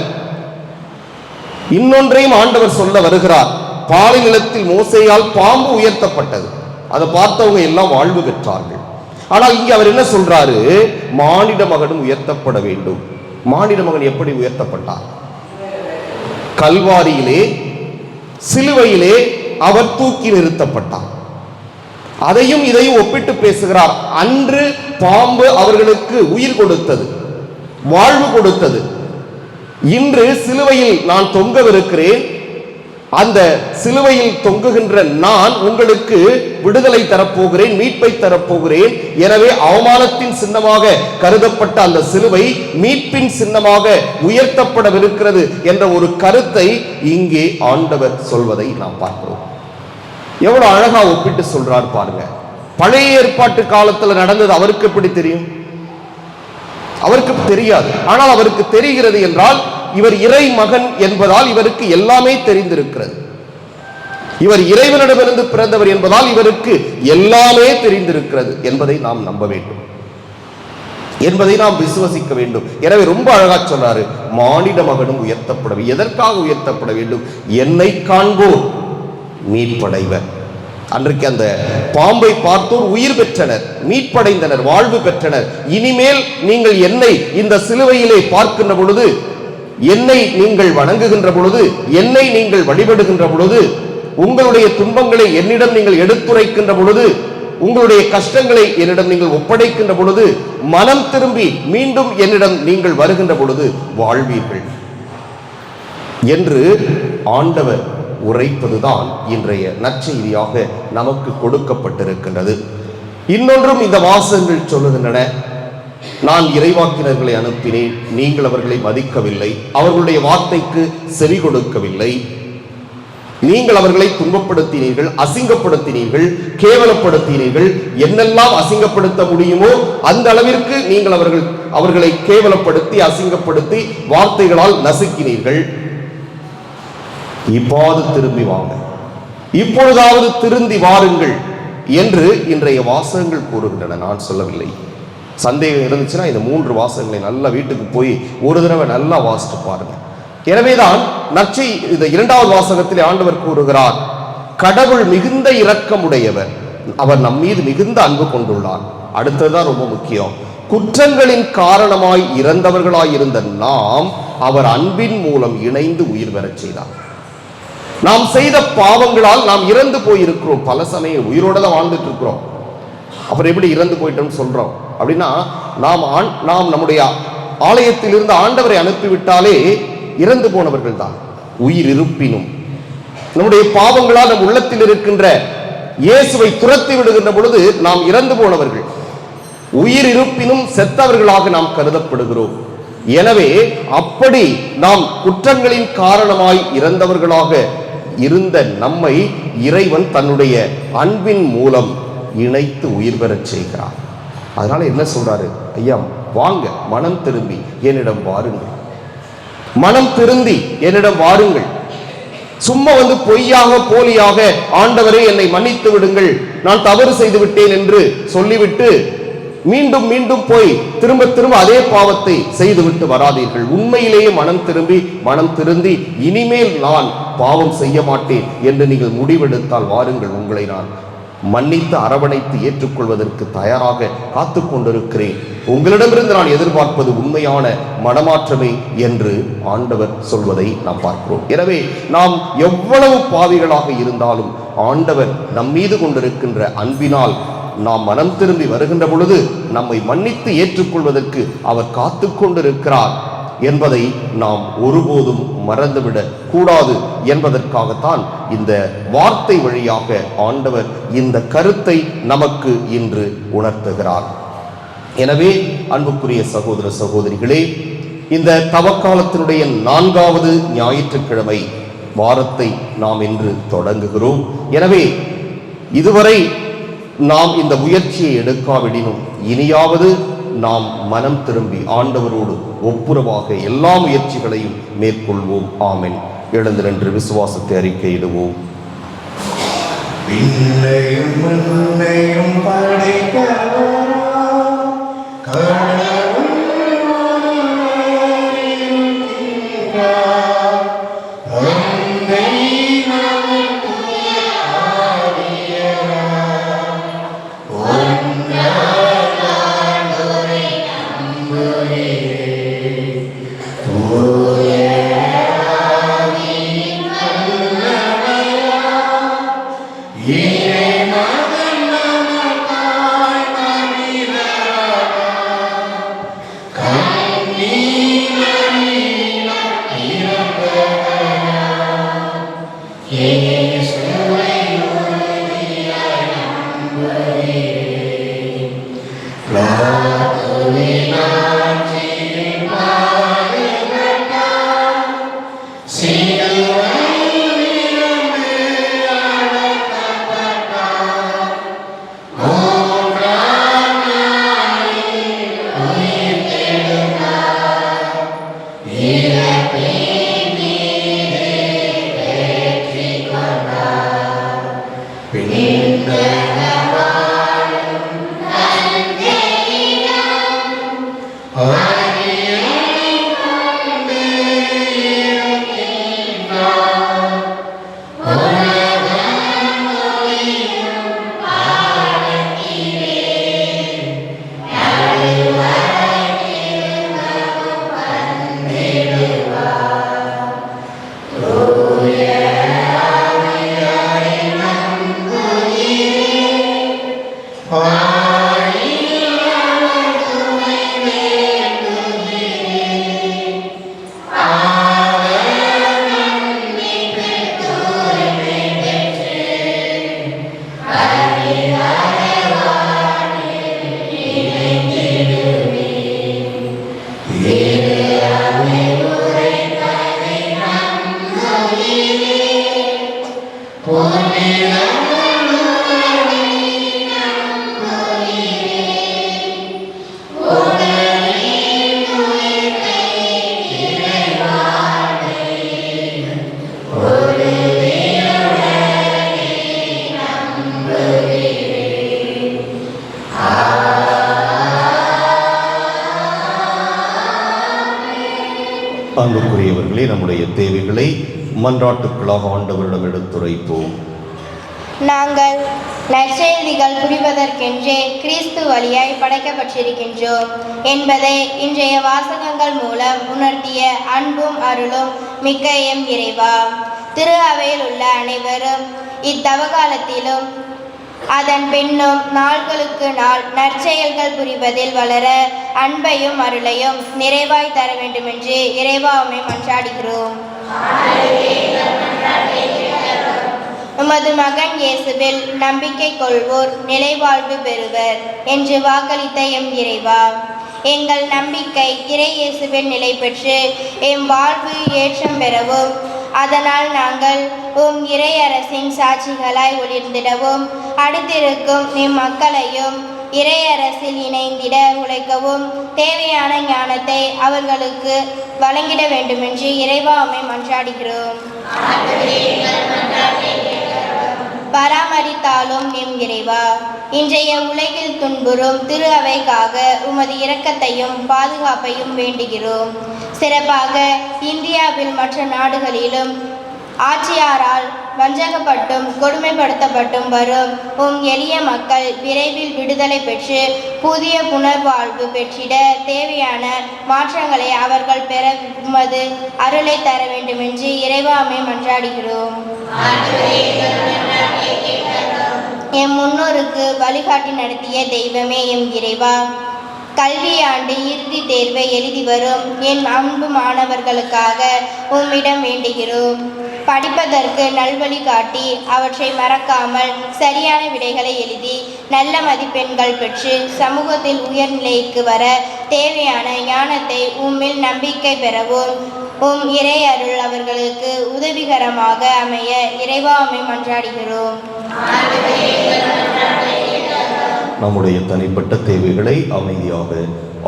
S1: இன்னொன்றையும் ஆண்டவர் சொல்ல வருகிறார். பாலை நிலத்தில் மோசேயால் பாம்பு உயர்த்தப்பட்டது, அதை பார்த்தவங்க எல்லாம் வாழ்வு பெற்றார்கள். ஆனால் இங்கே அவர் என்ன சொல்றாரு? மானிட மகனும் உயர்த்தப்பட வேண்டும். மானிட மகன் எப்படி உயர்த்தப்பட்டார்? கல்வாரியிலே சிலுவையிலே அவர் தூக்கி நிறுத்தப்பட்டார். அதையும் இதையும் ஒப்பிட்டு பேசுகிறார். அன்று பாம்பு அவர்களுக்கு உயிர் கொடுத்தது, வாழ்வு கொடுத்தது. இன்று சிலுவையில் நான் தொங்கவிருக்கிறேன், அந்த சிலுவையில் தொங்குகின்ற நான் உங்களுக்கு விடுதலை தரப்போகிறேன், மீட்பை தரப்போகிறேன். எனவே அவமானத்தின் சின்னமாக கருதப்பட்ட அந்த சிலுவை மீட்பின் சின்னமாக உயர்த்தப்படவிருக்கிறது என்ற ஒரு கருத்தை இங்கே ஆண்டவர் சொல்வதை நாம் பார்க்கிறோம். எவ்வளவு அழகா ஒப்பிட்டு சொல்றார் பாருங்க. பழைய ஏற்பாட்டு காலத்தில் நடந்தது அவருக்கு எப்படி தெரியும்? அவருக்கு தெரியாது. ஆனால் அவருக்கு தெரிகிறது என்றால் இவர் இறை மகன் என்பதால் இவருக்கு எல்லாமே தெரிந்திருக்கிறது. இவர் இறைவனிடமிருந்து பிறந்தவர் என்பதால் இவருக்கு எல்லாமே தெரிந்திருக்கிறது என்பதை நாம் நம்ப வேண்டும், என்பதை நாம் விசுவசிக்க வேண்டும். எனவே ரொம்ப அழகா சொல்றாரு, மானிட மகனும் உயர்த்தப்பட. எதற்காக உயர்த்தப்பட வேண்டும்? என்னை காண்போர் மீட்படைவர். அன்றைக்கு அந்த பாம்பை பார்த்தோர் உயிர் பெற்றனர், மீட்படைந்தனர், வாழ்வு பெற்றனர். இனிமேல் நீங்கள் என்னை இந்த சிலுவையிலே பார்க்கின்ற பொழுது, என்னை நீங்கள் வணங்குகின்ற பொழுது, என்னை நீங்கள் வழிபடுகின்ற பொழுது, உங்களுடைய துன்பங்களை என்னிடம் நீங்கள் எடுத்துரைக்கின்ற பொழுது, உங்களுடைய கஷ்டங்களை என்னிடம் நீங்கள் ஒப்படைக்கின்ற பொழுது, மனம் திரும்பி மீண்டும் என்னிடம் நீங்கள் வருகின்ற பொழுது வாழ்வீர்கள் என்று ஆண்டவர் உரைப்பதுதான் இன்றைய நற்செய்தியாக நமக்கு கொடுக்கப்பட்டிருக்கின்றது. இன்னொன்றும் இந்த வாசகங்கள் சொல்லுகின்றன, நான் இறைவாக்கினர்களை அனுப்பினேன், நீங்கள் அவர்களை மதிக்கவில்லை, அவர்களுடைய வார்த்தைக்கு செவி கொடுக்கவில்லை, நீங்கள் அவர்களை துன்பப்படுத்தினீர்கள், அசிங்கப்படுத்தினீர்கள், கேவலப்படுத்தினீர்கள். என்னெல்லாம் அசிங்கப்படுத்த முடியுமோ அந்த அளவிற்கு நீங்கள் அவர்களை கேவலப்படுத்தி அசிங்கப்படுத்தி வார்த்தைகளால் நசுக்கினீர்கள். இப்போது திரும்பி வாங்க, இப்பொழுதாவது திருந்தி வாருங்கள் என்று இன்றைய வாசகங்கள் கூறுகின்றன. நான் சொல்லவில்லை. சந்தேகம் இருந்துச்சுன்னா இந்த 3 வாசகங்களை நல்லா வீட்டுக்கு போய் ஒரு தடவை நல்லா வாசித்து பாருங்க. எனவேதான் இந்த 2வது வாசகத்திலே ஆண்டவர் கூறுகிறார், கடவுள் மிகுந்த இரக்கமுடையவர், அவர் நம் மீது மிகுந்த அன்பு கொண்டுள்ளார். அடுத்ததுதான் ரொம்ப முக்கியம். குற்றங்களின் காரணமாய் இறந்தவர்களாய் இருந்த நாம் அவர் அன்பின் மூலம் இணைந்து உயிர் பெறச் செய்தார். நாம் செய்த பாவங்களால் நாம் இறந்து போயிருக்கிறோம். பல சமயம் உயிரோட தான் வாழ்ந்துட்டு இருக்கிறோம். அப்புறம் எப்படி இறந்து போயிட்டோம்னு சொல்றோம் அப்படின்னா, நாம் நம்முடைய ஆலயத்தில் இருந்து ஆண்டவரை அனுப்பிவிட்டாலே இறந்து போனவர்கள் தான். உயிர் இருப்பினும் நம்முடைய பாவங்களால் நம் உள்ளத்தில் இருக்கின்ற இயேசுவை துரத்தி விடுகின்ற பொழுது நாம் இறந்து போனவர்கள், உயிர் இருப்பினும் செத்தவர்களாக நாம் கருதப்படுகிறோம். எனவே அப்படி நாம் குற்றங்களின் காரணமாய் இறந்தவர்களாக இருந்த நம்மை இறைவன் தன்னுடைய அன்பின் மூலம் இணைத்து உயிர் பெறச் செய்கிறார். அதனால என்ன சொல்றாரு? ஐயா வாங்க, மனம் திரும்பி என்னிடம் வாருங்கள், மனம் திருந்தி என்னிடம் வாருங்கள். சும்மா வந்து பொய்யாக போலியாக ஆண்டவரே என்னை மன்னித்து விடுங்கள், நான் தவறு செய்து விட்டேன் என்று சொல்லிவிட்டு மீண்டும் மீண்டும் போய் திரும்ப திரும்ப அதே பாவத்தை செய்துவிட்டு வராதீர்கள். உண்மையிலேயே மனம் திருந்தி இனிமேல் நான் பாவம் செய்ய மாட்டேன் என்று நீங்கள் முடிவெடுத்தால் வாருங்கள், உங்களை நான் மன்னித்து அரவணைத்து ஏற்றுக்கொள்வதற்கு தயாராக காத்து கொண்டிருக்கிறேன். உங்களிடமிருந்து நான் எதிர்பார்ப்பது உண்மையான மனமாற்றமே என்று ஆண்டவர் சொல்வதை நாம் பார்க்கிறோம். எனவே நாம் எவ்வளவு பாவிகளாக இருந்தாலும் ஆண்டவர் நம் மீது கொண்டிருக்கின்ற அன்பினால் நாம் மனம் திரும்பி வருகின்ற பொழுது நம்மை மன்னித்து ஏற்றுக்கொள்வதற்கு அவர் காத்து கொண்டிருக்கிறார் என்பதை நாம் ஒருபோதும் மறந்துவிடக் கூடாது என்பதற்காகத்தான் இந்த வார்த்தை வழியாக ஆண்டவர் இந்த கருத்தை நமக்கு இன்று உணர்த்துகிறார். எனவே அன்புக்குரிய சகோதர சகோதரிகளே, இந்த தவக்காலத்தினுடைய 4வது ஞாயிற்றுக்கிழமை வாரத்தை நாம் இன்று தொடங்குகிறோம். எனவே இதுவரை நாம் இந்த முயற்சியை எடுக்காவிடினும் இனியாவது நாம் மனம் திரும்பி ஆண்டவரோடு ஒப்புரவாக எல்லா முயற்சிகளையும் மேற்கொள்வோம். ஆமென். எழுந்து நின்று விசுவாசத்தை அறிக்கையிடுவோம்.
S4: விண்ணையும் மண்ணையும் படைத்தவரா, கடவுள் ஒருவரே இருக்கின்றார். தந்தை மகன் தூய ஆவியார், ஒன்றானோரை நம்புகிறேன். தூய ஆவியின் வல்லமையால் இறைமகன் நமக்காய் மனிதரானார். கண்ணீரினால் இறந்தவரார். இயேசுவை உறுதியாய் நம்புகிறேன். பிலாத்துவின் ஆட்சியில் பாடுபட்டார். சிலுவையில் இருந்து அடக்கப்பட்டார். மூன்றாம் நாளில் உயிர்த்தெழுந்தார். இறப்பின் மீது வெற்றி கொண்டார். விண்ணக வாழும் தந்தையிடம் அரியணை கொண்டு இருக்கின்றார். உலகம் ஒளியும் காலத்திலே நடுவராய் திரும்பவும் வந்திடுவார். தூய ஆவியாரை நம்புகிறேன். பாரில் அவர் துணை வேண்டுகிறேன். அவர் நம்பிக்கை தூய்மை பெற்றேன். அதிகார வாழ்வில் இணைந்திடுவேன். திரு அவை உரைப்பதை நம்புகிறேன். புனிதம் முழுவதை நம்புகிறேன். உடலின் உயிரை இறைவானை உறுதியுடனே நம்புகிறேன்.
S1: அன்புக்குரியவர்களே, நம்முடைய தேவைகளை மன்றாட்டுக்களாக ஆண்டவரிடம் எடுத்துரைப்போம்.
S2: நாங்கள் நற்செய்திகள் புரிவதற்கென்றே கிறிஸ்து வழியாய் படைக்கப்பட்டிருக்கின்றோம் என்பதை இன்றைய வாசகங்கள் மூலம் உணர்த்திய அன்பும் அருளும் மிக்க எம் இறைவா, திரு அவையில் உள்ள அனைவரும் இத்தவகாலத்திலும் அதன் பின்னும் நாள்களுக்கு நாள் நற்செயல்கள் புரிவதில் வளர அன்பையும் அருளையும் நிறைவாய் தர வேண்டுமென்று இறைவா உம்மை மன்றாடுகிறோம். உமது மகன் இயேசுவில் நம்பிக்கை கொள்வோர் நிலைவாழ்வு பெறுவர் என்று வாக்களித்த எம் இறைவா, எங்கள் நம்பிக்கை இறை இயேசுவில் நிலை பெற்று எம் வாழ்வு ஏற்றம் பெறவும், அதனால் நாங்கள் இறை அரசின் சாட்சிகளாய் ஒளிர்ந்திடவும், அடுத்திருக்கும் எம் மக்களையும் இறை அரசில் இணைந்திட உழைக்கவும் தேவையான ஞானத்தை அவர்களுக்கு வழங்கிட வேண்டுமென்று இறைவா உம்மை மன்றாடுகிறோம். பராமரித்தாலும் எம் இறைவா, இன்றைய உலகில் துன்புறும் திரு அவைக்காக உமது இரக்கத்தையும் பாதுகாப்பையும் வேண்டுகிறோம். சிறப்பாக இந்தியாவில் மற்ற நாடுகளிலும் ஆட்சியாரால் வஞ்சகப்பட்டும் கொடுமைப்படுத்தப்பட்டும் வரும் எளிய மக்கள் விரைவில் விடுதலை பெற்று புதிய புனர்வாழ்வு பெற்றிட தேவையான மாற்றங்களை அவர்கள் பெற உமது அருளை தர வேண்டுமென்று இறைவா உம்மை மன்றாடுகிறோம். எம் முன்னோருக்கு வழிகாட்டி நடத்திய தெய்வமே எம் இறைவா, கல்வியாண்டு இறுதி தேர்வை எழுதி வரும் என் அன்பு மாணவர்களுக்காக உம்மிடம் வேண்டுகிறோம். படிப்பதற்கு நல்வழி காட்டி அவற்றை மறக்காமல் சரியான விடைகளை எழுதி நல்ல மதிப்பெண்கள் பெற்று சமூகத்தில் உயர்நிலைக்கு வர தேவையான ஞானத்தை உம்மில் நம்பிக்கை பெறவும் இறை அருள் அவர்களுக்கு உதவிகரமாக அமைய இறைவா உம்மை மன்றாடுகிறோம்.
S1: நம்முடைய தனிப்பட்ட தேவைகளை அமைதியாக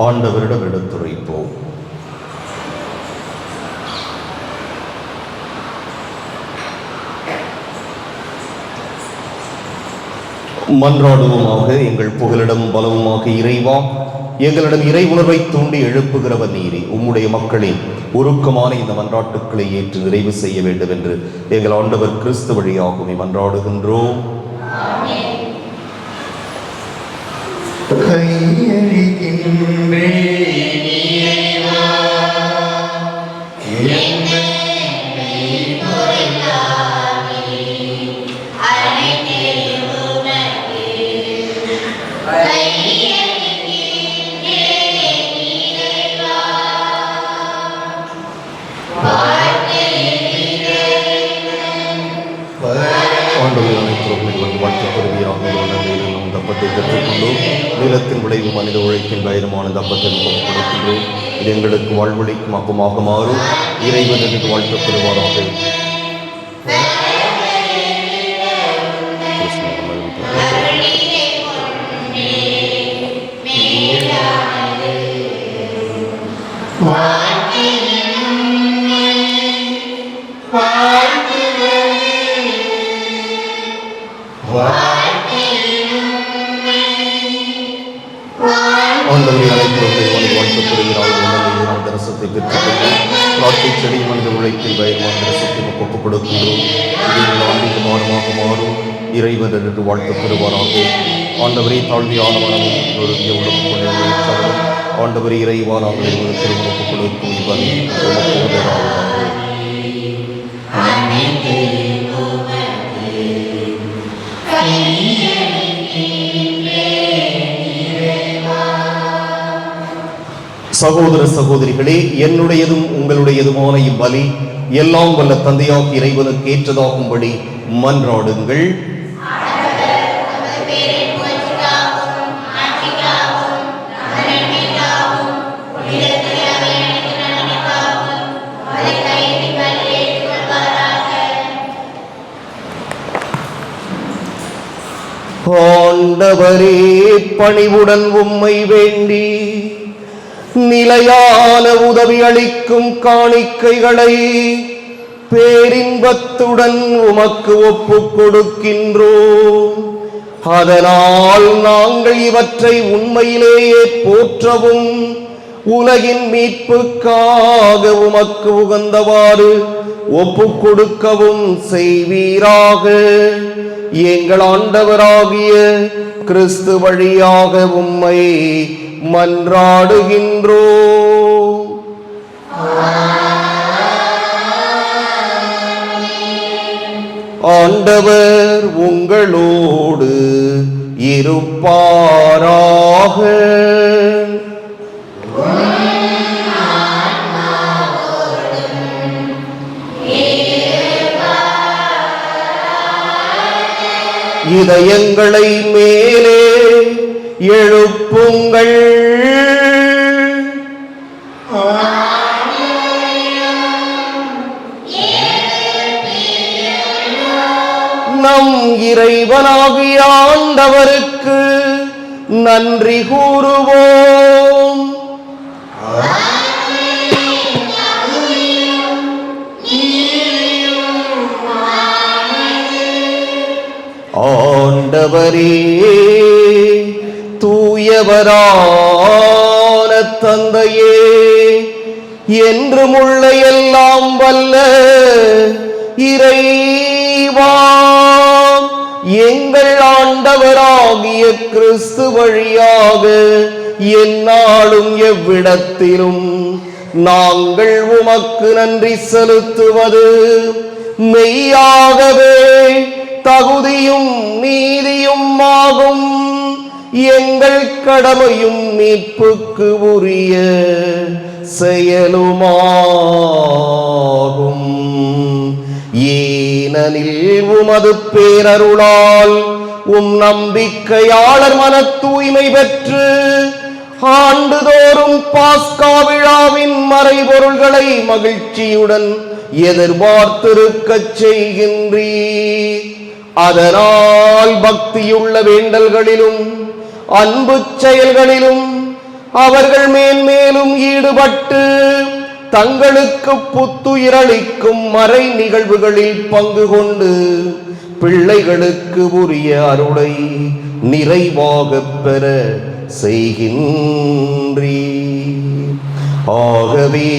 S1: ஆண்டவரிடம் எடுத்துரைப்போம். மன்றாடுவோமாக. எங்கள் புகலிடம் பலவுமாக இறைவா, எங்களிடம் இறை உணர்வை தூண்டி எழுப்புகிறவர் நீரே. உம்முடைய மக்களின் உருக்கமான இந்த மன்றாட்டுக்களை ஏற்று நிறைவு செய்ய வேண்டும் என்று எங்கள் ஆண்டவர் கிறிஸ்து வழியாகவே மன்றாடுகின்றோம். நீளத்தின் விளைவு மனித உழைப்பின் பயணமான தப்பத்தில் கொடுக்கின்றோம். இது எங்களுக்கு வாழ்வழிக்கும் அப்பமாக மாறும். இறைவன் என்று வாழ்க்கப் பெறுவாராக. செடி மனித உழைப்பில் பயமான தரிசனத்தை ஒப்புக் கொடுக்கின்றோம். ஆண்டின் மாறுமாக மாறும். இறைவன் என்று வாழ்க்கப் பெறுவாராக. ஆண்டவரே, தாழ்வியான மனமும் நொறுங்கிய உடம்பு கொண்டவரும் ஆண்டவரே இறைவா, நாங்கள் இருவருக்கு ஒப்புக் கொடுக்கும் இவன் சகோதர சகோதரிகளே, என்னுடையதும் உங்களுடையதுமான இவ்வலி எல்லாம் வல்ல தந்தையாகிய இறைவனுக்கு ஏற்றதாகும்படி மன்றாடுங்கள். ஆண்டவரே, பணிவுடன் உம்மை வேண்டி நிலையான உதவி அளிக்கும் காணிக்கைகளை பேரின்பத்துடன் உமக்கு ஒப்புக் கொடுக்கின்றோம். அதனால் நாங்கள் இவற்றை உண்மையிலேயே போற்றவும் உலகின் மீட்புக்காக உமக்கு உகந்தவாறு ஒப்புக் கொடுக்கவும் செய்வீராக. எங்கள் ஆண்டவராகிய கிறிஸ்து வழியாக உம்மை மன்றாடுகின்றோம். ஆண்டவர் உங்களோடு இருப்பாராக. இதயங்களை மேலே எழுப்புங்கள். நம் இறைவனாகிய ஆண்டவருக்கு நன்றி கூறுவோம். ஆண்டவரே, தூயவரான தந்தையே, என்றுமுள்ள எல்லாம் வல்ல இறைவா, எங்கள் ஆண்டவராகிய கிறிஸ்து வழியாக எந்நாளும் எவ்விடத்திலும் நாங்கள் உமக்கு நன்றி செலுத்துவது மெய்யாகவே தகுதியும் நீதியும் ஆகும். எங்கள் கடமையும் மீட்புக்கு உரிய செயலுமாகும். ஏனெனில் உமது பேரருளால் நம்பிக்கையாளர் மன தூய்மை பெற்று ஆண்டுதோறும் பாஸ்கா விழாவின் மறைபொருள்களை மகிழ்ச்சியுடன் எதிர்பார்த்திருக்கச் செய்கின்றீர். அதனால் பக்தியுள்ள வேண்டல்களிலும் அன்பு செயல்களிலும் அவர்கள் மேன்மேலும் ஈடுபட்டு தங்களுக்கு புத்துயிரளிக்கும் மறை நிகழ்வுகளில் பங்கு கொண்டு பிள்ளைகளுக்கு உரிய அருளை நிறைவாக பெற செய்கின்றீர். ஆகவே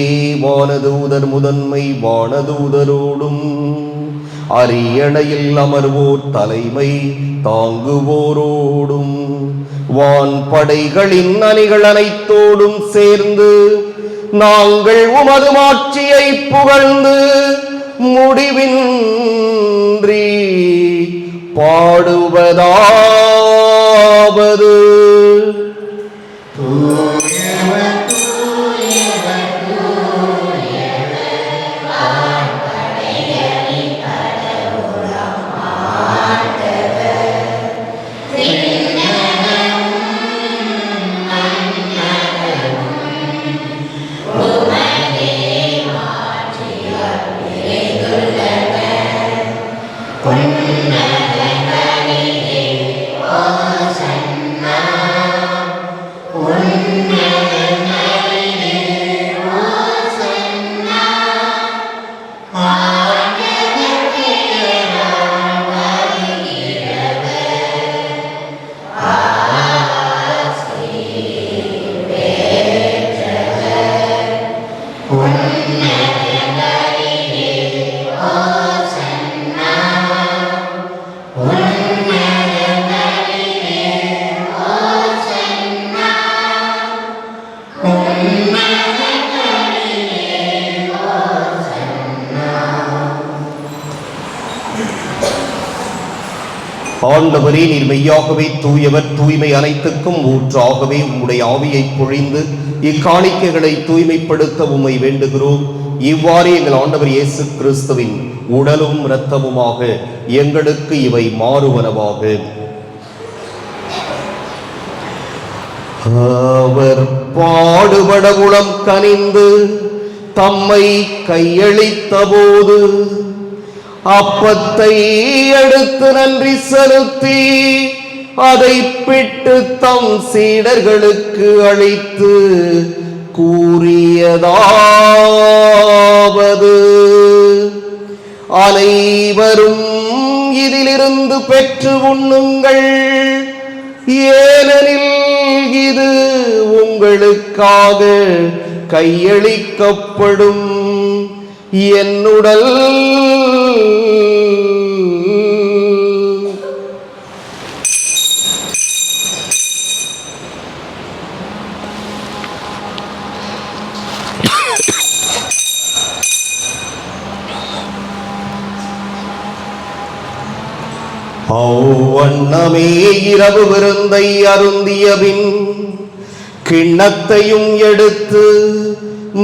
S1: வானதூதர் முதன்மை வானதூதரோடும் அரியணையில் அமர்வோர் தலைமை தாங்குவோரோடும் வான்படைகளின் அணிகள் அனைத்தோடும் சேர்ந்து நாங்கள் உமது மாட்சியை புகழ்ந்து முடிவின்றி பாடுவதாவது. ஆண்டவரே, நீர் மெய்யாகவே தூயவர், தூய்மை அனைத்துக்கும் ஊற்றாகவே உம்முடைய ஆவியை பொழிந்து இக்காணிக்கைகளை தூய்மைப்படுத்த உம்மை வேண்டுகிறோம். இவ்வாறு எங்கள் ஆண்டவர் இயேசு கிறிஸ்துவின் உடலும் இரத்தமுமாக எங்களுக்கு இவை மாறுவனவாக. அவர் பாடுபட உளம் கனிந்து தம்மை கையளித்த போது அப்பத்தை எடுத்து நன்றி செலுத்தி அதை பிட்டு தம் சீடர்களுக்கு அளித்து கூறியதாவது: அனைவரும் இதிலிருந்து பெற்று உண்ணுங்கள், ஏனெனில் இது உங்களுக்காக கையளிக்கப்படும் என்னுடல். அவ்வண்ணமே இரவு விருந்தை அருந்தியபின் கிண்ணத்தையும் எடுத்து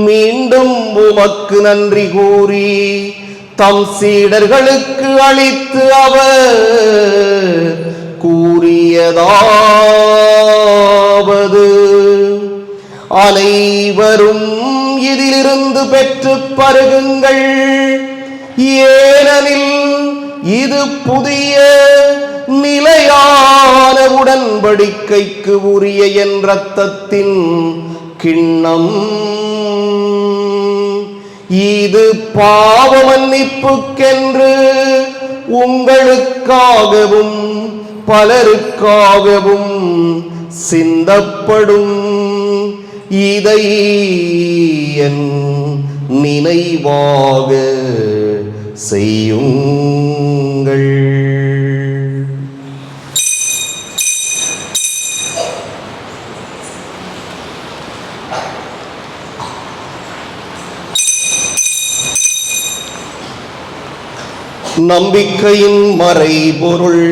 S1: மீண்டும் உமக்கு நன்றி கூறி தம் சீடர்களுக்கு அளித்து அவர் கூறியதாவது: அனைவரும் இதிலிருந்து பெற்று பருகுங்கள், ஏனெனில் இது புதிய நிலையான உடன்படிக்கைக்கு உரிய என் இரத்தத்தின் கிண்ணம். இது பாவ மன்னிப்புக்கென்று உங்களுக்காகவும் பலருக்காகவும் சிந்தப்படும். இதை என் நினைவாக செய்யுங்கள். நம்பிக்கையின் மறைபொருள்.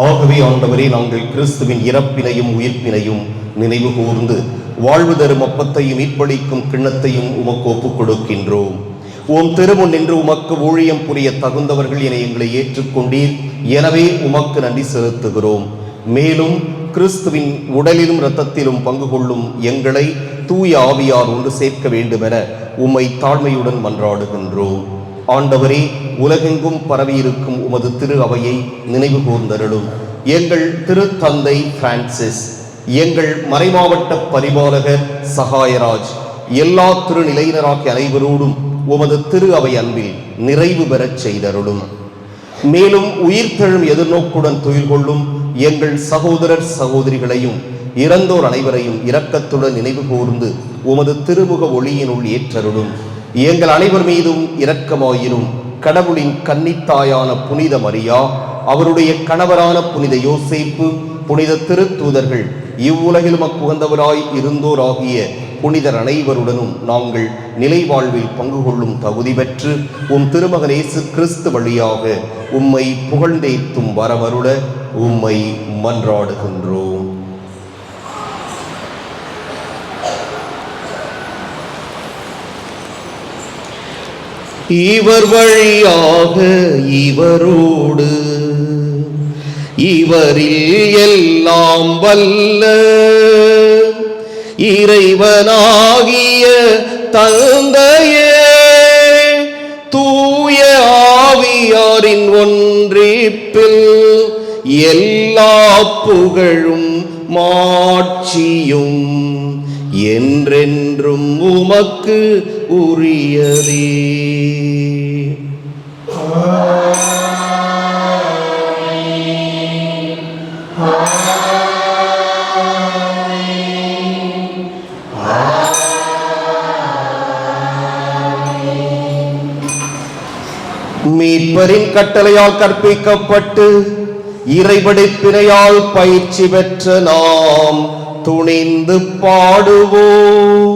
S1: ஆகவே ஆண்டவரே, நாங்கள் கிறிஸ்துவின் இறப்பினையும் உயிர்ப்பினையும் நினைவு கூர்ந்து வாழ்வு தரும் அப்பத்தையும் மீட்பளிக்கும் கிண்ணத்தையும் உமக்கு ஒப்புக் கொடுக்கின்றோம். உம் திருமுன் நின்று உமக்கு ஊழியம் புரிய தகுந்தவர்கள் என எங்களை ஏற்றுக்கொண்டீர். எனவே உமக்கு நன்றி செலுத்துகிறோம். மேலும் கிறிஸ்துவின் உடலிலும் இரத்தத்திலும் பங்கு கொள்ளும் எங்களை தூய ஆவியார் ஒன்று சேர்க்க வேண்டுமென உம்மை தாழ்மையுடன் மன்றாடுகின்றோம். ஆண்டவரே, உலகெங்கும் பரவியிருக்கும் உமது திரு அவையை நினைவு கூர்ந்தருளும். எங்கள் திருத்தந்தை பிரான்சிஸ், எங்கள் மறைமாவட்ட பரிபாலகர் சகாயராஜ், எல்லா திருநிலையினராகிய அனைவரோடும் உமது திரு அவை அன்பில் நிறைவு பெறச் செய்தருளும். மேலும் உயிர்த்தெழும் எதிர்நோக்குடன் துயில் கொள்ளும் எங்கள் சகோதரர் சகோதரிகளையும் இறந்தோர் அனைவரையும் இரக்கத்துடன் நினைவு கூர்ந்து உமது திருமுக ஒளியினுள் ஏற்றருளும். எங்கள் அனைவர் மீதும் இரக்கமாயிரும். கடவுளின் கன்னித்தாயான புனித மரியா, அவருடைய கணவரான புனித யோசேப்பு, புனித திருத்தூதர்கள், இவ்வுலகில் மக்குகந்தவராய் இருந்தோராகிய புனிதர் அனைவருடனும் நாங்கள் நிலை வாழ்வில் பங்கு கொள்ளும் தகுதி பெற்று உம் திருமகன் இயேசு கிறிஸ்து வழியாக உம்மை புகழ்ந்தேத்தும் வரமருள உம்மை மன்றாடுகின்றோம். இவர் வழியாக இவரோடு இவரில் எல்லாம் வல்ல இறைவனாகிய தந்தையே, தூய ஆவியாரின் ஒன்றிப்பில் எல்லா புகழும் மாட்சியும் என்றென்றும் உமக்கு உரியதே. மீட்பரின் கட்டளையால் கற்பிக்கப்பட்டு இறைபடைப்பினையால் பயிற்சி பெற்ற நாம் துணிந்து பாடுவோம்.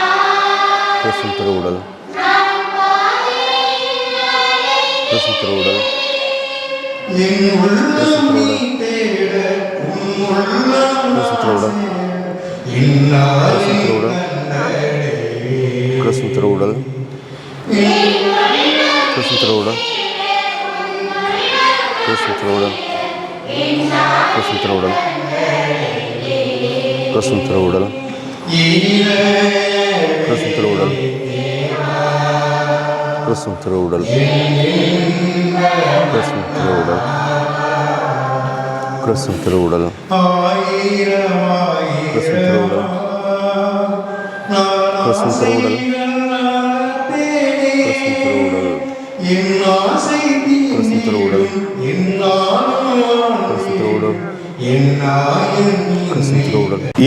S6: கிறிஸ்துவின் திருவுடல் கிறிஸ்துவின் திருவுடல் கிறிஸ்துவின் திருவுடல் கிறிஸ்துவின் திருவுடல் கிறிஸ்துவின் திருவுடல் கிறிஸ்துவின் திருவுடல் கிறிஸ்துவின் திருவுடல் கிறிஸ்துவின் திருவுடல் கிறிஸ்துவின் திருவுடல் கிறிஸ்துவின் திருவுடல் கிறிஸ்துவின் திருவுடல் கிறிஸ்துவின் திருவுடல் கிறிஸ்துவின் திருவுடல்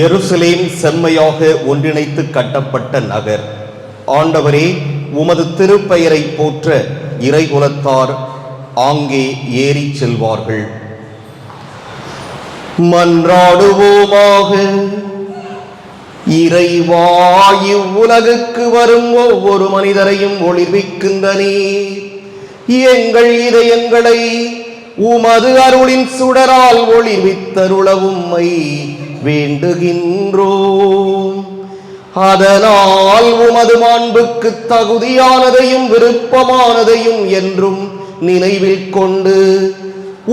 S1: எருசலேம் செம்மையாக ஒன்றிணைத்து கட்டப்பட்ட நகர். ஆண்டவரே, உமது திருப்பெயரை போற்ற இறைகுலத்தார் ஆங்கே ஏறிச் செல்வார்கள். மன்றாடுவோமாக. இறைவா, இவ்வுலகுக்கு வரும் ஒவ்வொரு மனிதரையும் ஒளிர்விக்கின்ற நீர் எங்கள் இதயங்களை உமது அருளின் சுடரால் ஒளிர்வித்தருள உம்மை வேண்டுகின்றோம். அதனால் உமது மாண்புக்கு தகுதியானதையும் விருப்பமானதையும் என்றும் நினைவில் கொண்டு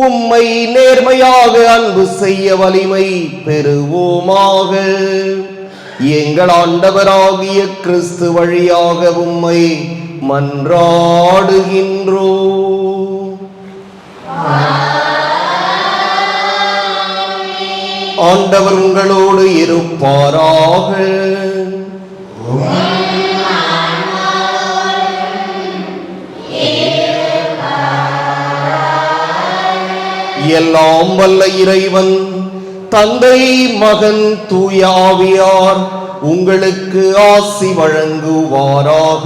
S1: உம்மை நேர்மையாக அன்பு செய்ய வலிமை பெறுவோமாக. எங்கள் ஆண்டவராகிய கிறிஸ்து வழியாக உம்மை மன்றாடுகின்றோம். ஆண்டவர் உங்களோடு இருப்பாராக. எல்லாம் வல்ல இறைவன் தந்தை, மகன், தூய ஆவியார் உங்களுக்கு ஆசி வழங்குவாராக.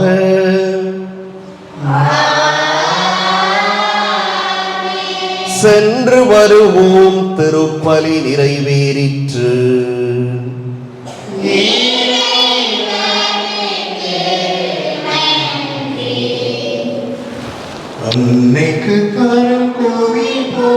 S1: சென்று வருவோம். திருப்பலி நிறைவேறிற்று.
S7: அன்னைக்கு கரம் கோவி போ